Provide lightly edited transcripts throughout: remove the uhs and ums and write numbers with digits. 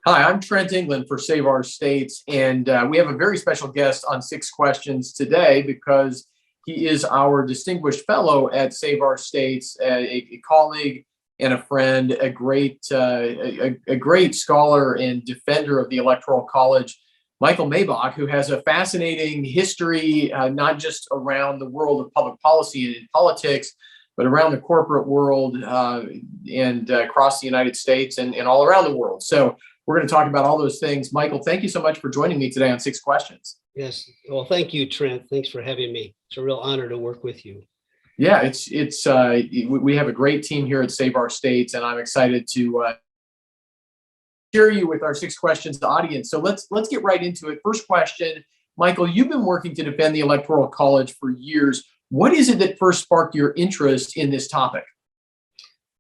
Hi, I'm Trent England for Save Our States, and we have a very special guest on Six Questions today because he is our distinguished fellow at Save Our States, a colleague and a friend, a great scholar and defender of the Electoral College, Michael Maibach, who has a fascinating history, not just around the world of public policy and in politics, but around the corporate world and across the United States and all around the world. So we're going to talk about all those things. Michael, thank you so much for joining me today on Six Questions. Yes. Well, thank you, Trent. Thanks for having me. It's a real honor to work with you. Yeah, we have a great team here at Save Our States, and I'm excited to share you with our Six Questions audience. So let's get right into it. First question, Michael, you've been working to defend the Electoral College for years. What is it that first sparked your interest in this topic?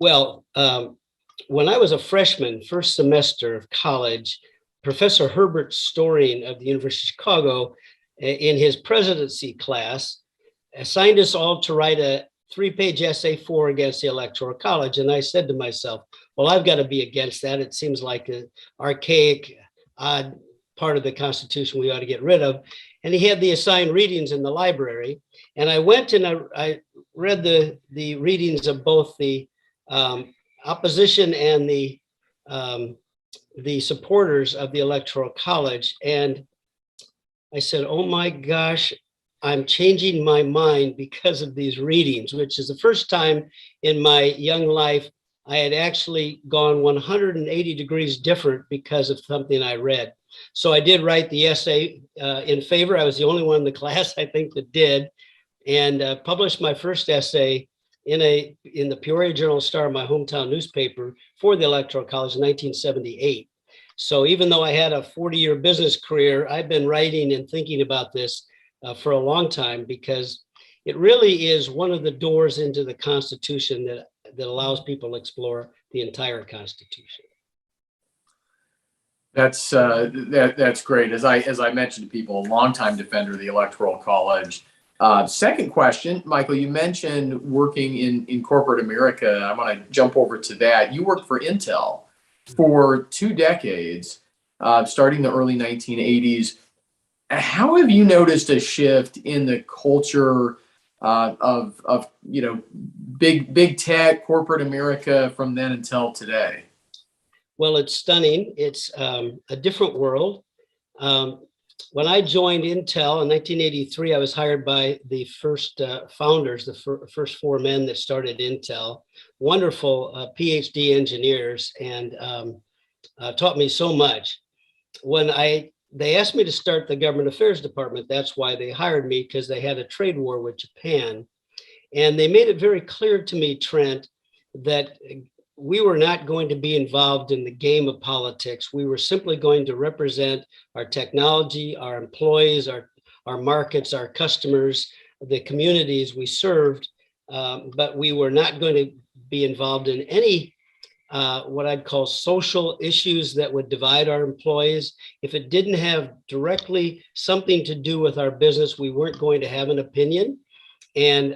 Well, when I was a freshman, first semester of college, Professor Herbert Storing of the University of Chicago, in his presidency class, assigned us all to write a 3-page essay for against the Electoral College. And I said to myself, well, I've got to be against that. It seems like an archaic, odd part of the Constitution we ought to get rid of. And he had the assigned readings in the library. And I went and I read the readings of both the opposition and the supporters of the Electoral College. And I said, oh my gosh, I'm changing my mind because of these readings, which is the first time in my young life I had actually gone 180 degrees different because of something I read. So I did write the essay in favor. I was the only one in the class, I think, that did, and published my first essay in the Peoria Journal-Star, my hometown newspaper, for the Electoral College in 1978. So even though I had a 40-year business career, I've been writing and thinking about this for a long time, because it really is one of the doors into the Constitution that allows people to explore the entire Constitution. That's great. As I mentioned to people, a longtime defender of the Electoral College. Second question, Michael, you mentioned working in corporate America. I want to jump over to that. You worked for Intel for 2 decades, starting the early 1980s. How have you noticed a shift in the culture of big tech, corporate America from then until today? Well, it's stunning. It's a different world. When I joined Intel in 1983, I was hired by the first founders, the first 4 men that started Intel, wonderful PhD engineers, and taught me so much. When they asked me to start the government affairs department, that's why they hired me, because they had a trade war with Japan. And they made it very clear to me, Trent, that we were not going to be involved in the game of politics. We were simply going to represent our technology, our employees, our markets, our customers, the communities we served, but we were not going to be involved in any what I'd call social issues that would divide our employees. If it didn't have directly something to do with our business, we weren't going to have an opinion. And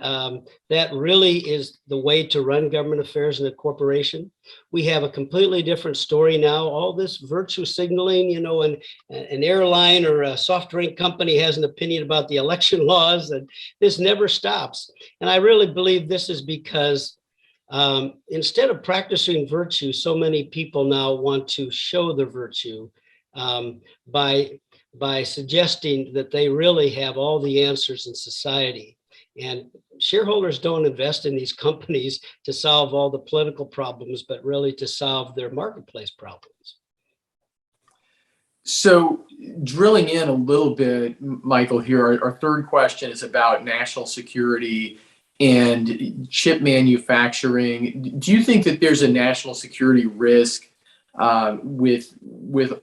that really is the way to run government affairs in a corporation. We have a completely different story now. All this virtue signaling, and an airline or a soft drink company has an opinion about the election laws, and this never stops. And I really believe this is because instead of practicing virtue, so many people now want to show the virtue by suggesting that they really have all the answers in society. And shareholders don't invest in these companies to solve all the political problems, but really to solve their marketplace problems. So drilling in a little bit, Michael, here, our third question is about national security and chip manufacturing. Do you think that there's a national security risk with the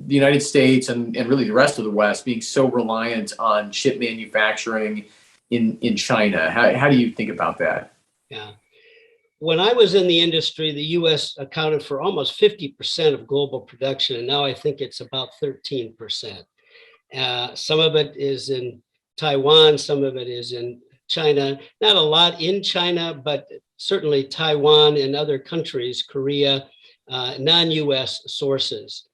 United States and really the rest of the West being so reliant on chip manufacturing in China? How do you think about that? Yeah. When I was in the industry, the US accounted for almost 50% of global production, and now I think it's about 13%. Some of it is in Taiwan, some of it is in China. Not a lot in China, but certainly Taiwan and other countries, Korea, non-US sources.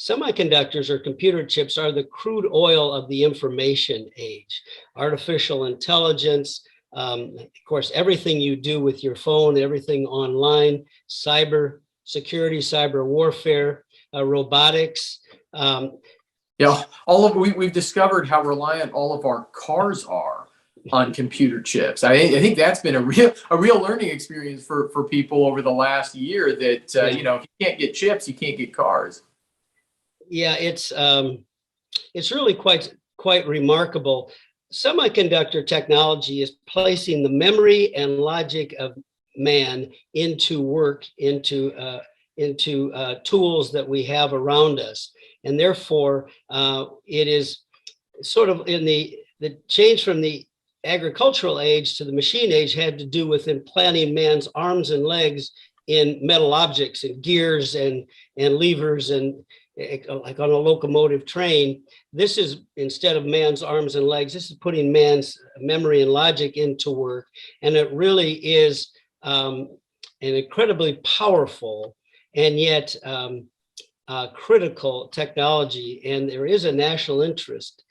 Semiconductors or computer chips are the crude oil of the information age. Artificial intelligence, of course, everything you do with your phone, everything online, cyber security, cyber warfare, robotics. Yeah, we've discovered how reliant all of our cars are on computer chips. I think that's been a real learning experience for people over the last year. That Yeah. if you can't get chips, you can't get cars. Yeah, it's really quite remarkable. Semiconductor technology is placing the memory and logic of man into work, into tools that we have around us, and therefore it is sort of in the change from the agricultural age to the machine age had to do with implanting man's arms and legs in metal objects and gears and levers and like on a locomotive train. This is, instead of man's arms and legs, this is putting man's memory and logic into work. And it really is an incredibly powerful and yet critical technology. And there is a national interest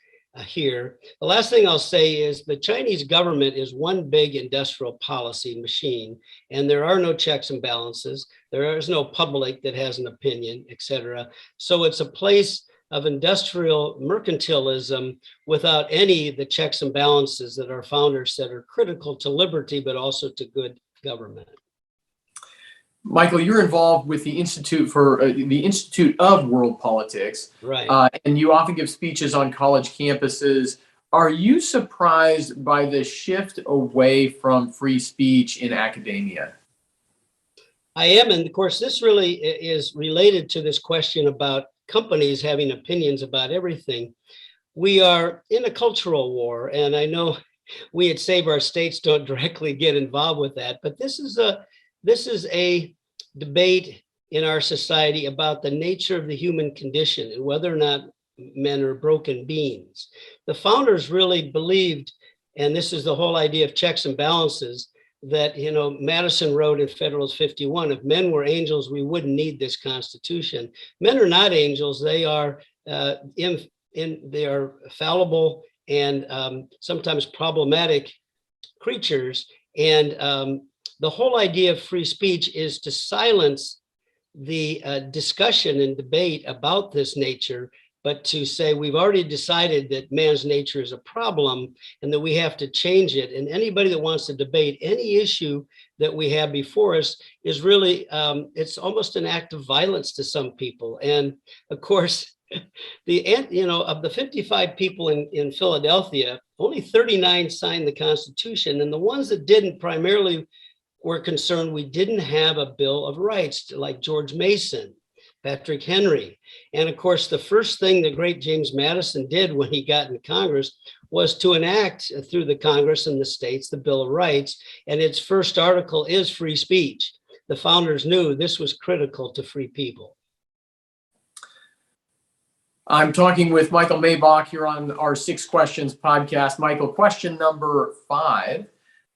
here. The last thing I'll say is the Chinese government is one big industrial policy machine, and there are no checks and balances. There is no public that has an opinion, etc. So it's a place of industrial mercantilism without any of the checks and balances that our founders said are critical to liberty, but also to good government. Michael, you're involved with the Institute of World Politics, right? And you often give speeches on college campuses. Are you surprised by the shift away from free speech in academia? I am, and of course, this really is related to this question about companies having opinions about everything. We are in a cultural war, and I know we at Save Our States don't directly get involved with that, but this is a debate in our society about the nature of the human condition and whether or not men are broken beings. The founders really believed, and this is the whole idea of checks and balances, that, Madison wrote in Federalist 51, if men were angels, we wouldn't need this Constitution. Men are not angels. They are they are fallible and sometimes problematic creatures. And the whole idea of free speech is to silence the discussion and debate about this nature, but to say we've already decided that man's nature is a problem and that we have to change it. And anybody that wants to debate any issue that we have before us is really, it's almost an act of violence to some people. And of course, of the 55 people in Philadelphia, only 39 signed the Constitution. And the ones that didn't primarily were concerned we didn't have a Bill of Rights like George Mason, Patrick Henry. And of course, the first thing the great James Madison did when he got in Congress was to enact through the Congress and the states the Bill of Rights. And its first article is free speech. The founders knew this was critical to free people. I'm talking with Michael Maibach here on our 6 Questions podcast. Michael, question number 5.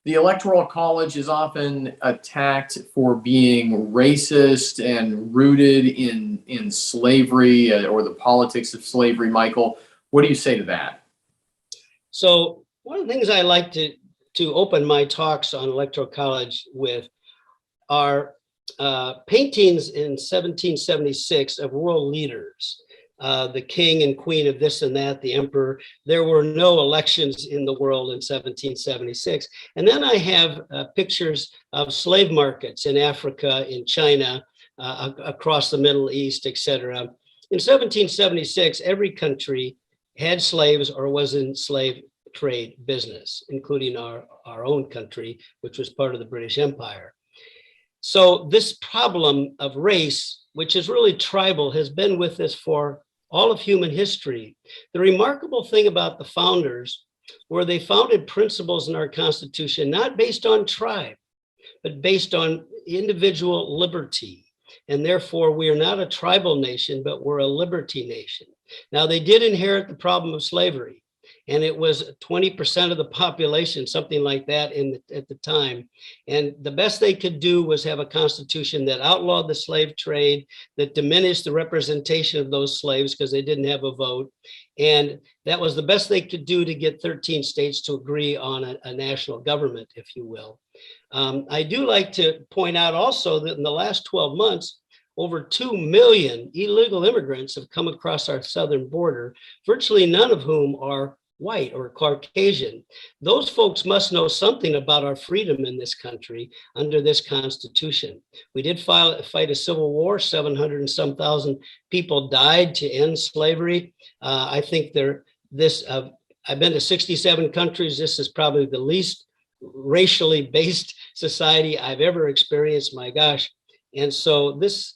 The Electoral College is often attacked for being racist and rooted in slavery or the politics of slavery. Michael, what do you say to that? So one of the things I like to open my talks on Electoral College with are paintings in 1776 of world leaders. The king and queen of this and that, the emperor. There were no elections in the world in 1776. And then I have pictures of slave markets in Africa, in China, across the Middle East, etc. In 1776, every country had slaves or was in slave trade business, including our own country, which was part of the British Empire. So this problem of race, which is really tribal, has been with us for all of human history. The remarkable thing about the founders were they founded principles in our Constitution, not based on tribe, but based on individual liberty. And therefore, we are not a tribal nation, but we're a liberty nation. Now, they did inherit the problem of slavery. and it was 20% of the population, something like that at the time. And the best they could do was have a constitution that outlawed the slave trade, that diminished the representation of those slaves because they didn't have a vote. And that was the best they could do to get 13 states to agree on a national government, if you will. I do like to point out also that in the last 12 months, over 2 million illegal immigrants have come across our southern border, virtually none of whom are white or Caucasian. Those folks must know something about our freedom in this country under this Constitution. We did fight a civil war. 700 and some thousand people died to end slavery. I think I've been to 67 countries. This is probably the least racially based society I've ever experienced. My gosh. And so this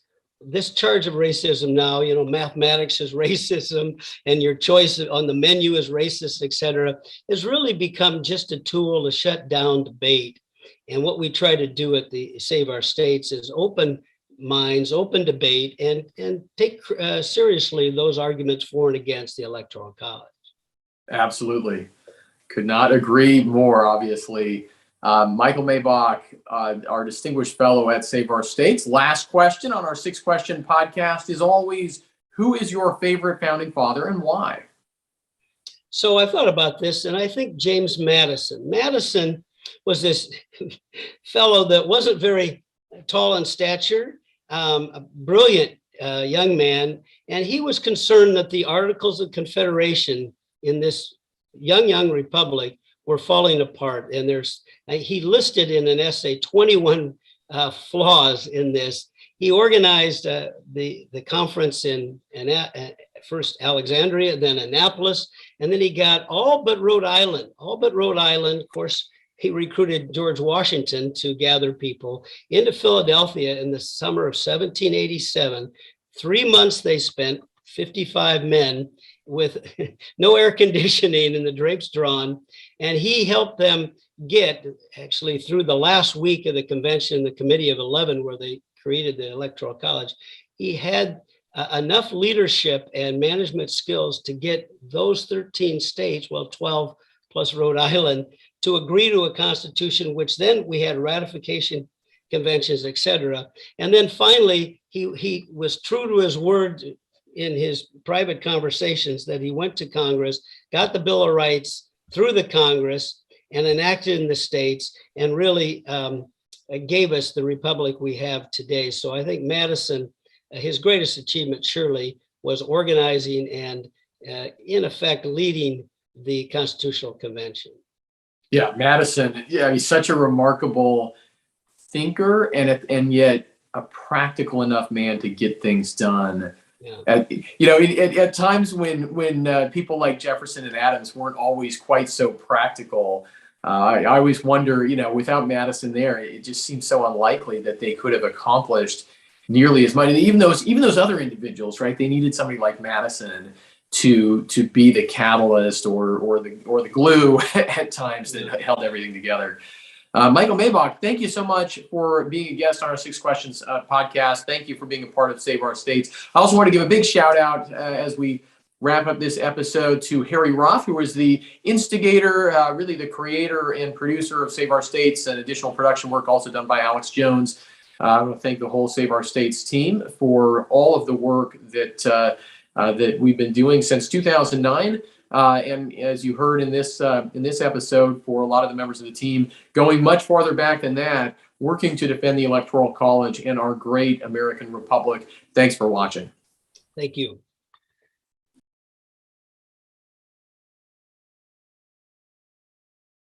charge of racism now, mathematics is racism and your choice on the menu is racist, et cetera, has really become just a tool to shut down debate. And what we try to do at the Save Our States is open minds, open debate, and take seriously those arguments for and against the Electoral College. Absolutely. Could not agree more, obviously. Michael Maibach, our distinguished fellow at Save Our States. Last question on our 6-question podcast is always, who is your favorite founding father and why? So I thought about this, and I think James Madison. Madison was this fellow that wasn't very tall in stature, a brilliant young man, and he was concerned that the Articles of Confederation in this young republic were falling apart. And he listed in an essay 21 flaws in this. He organized the conference in first Alexandria, then Annapolis, and then he got all but Rhode Island. Of course, he recruited George Washington to gather people into Philadelphia in the summer of 1787. 3 months they spent, 55 men, with no air conditioning and the drapes drawn. And he helped them get, actually through the last week of the convention, the Committee of 11, where they created the Electoral College, he had enough leadership and management skills to get those 13 states, 12 plus Rhode Island, to agree to a constitution, which then we had ratification conventions, et cetera. And then finally, he was true to his word in his private conversations that he went to Congress, got the Bill of Rights through the Congress and enacted in the states, and really gave us the republic we have today. So I think Madison, his greatest achievement surely was organizing and in effect leading the Constitutional Convention. Yeah, Madison, he's such a remarkable thinker and yet a practical enough man to get things done. Yeah. At times when people like Jefferson and Adams weren't always quite so practical, I always wonder, without Madison there, it just seems so unlikely that they could have accomplished nearly as much. And even those other individuals, right? They needed somebody like Madison to be the catalyst or the glue at times that held everything together. Michael Maibach, thank you so much for being a guest on our 6 Questions podcast. Thank you for being a part of Save Our States. I also want to give a big shout out as we wrap up this episode to Harry Roth, who was the instigator, really the creator and producer of Save Our States, and additional production work also done by Alex Jones. I want to thank the whole Save Our States team for all of the work that we've been doing since 2009. And as you heard in this episode, for a lot of the members of the team, going much farther back than that, working to defend the Electoral College and our great American Republic. Thanks for watching. Thank you.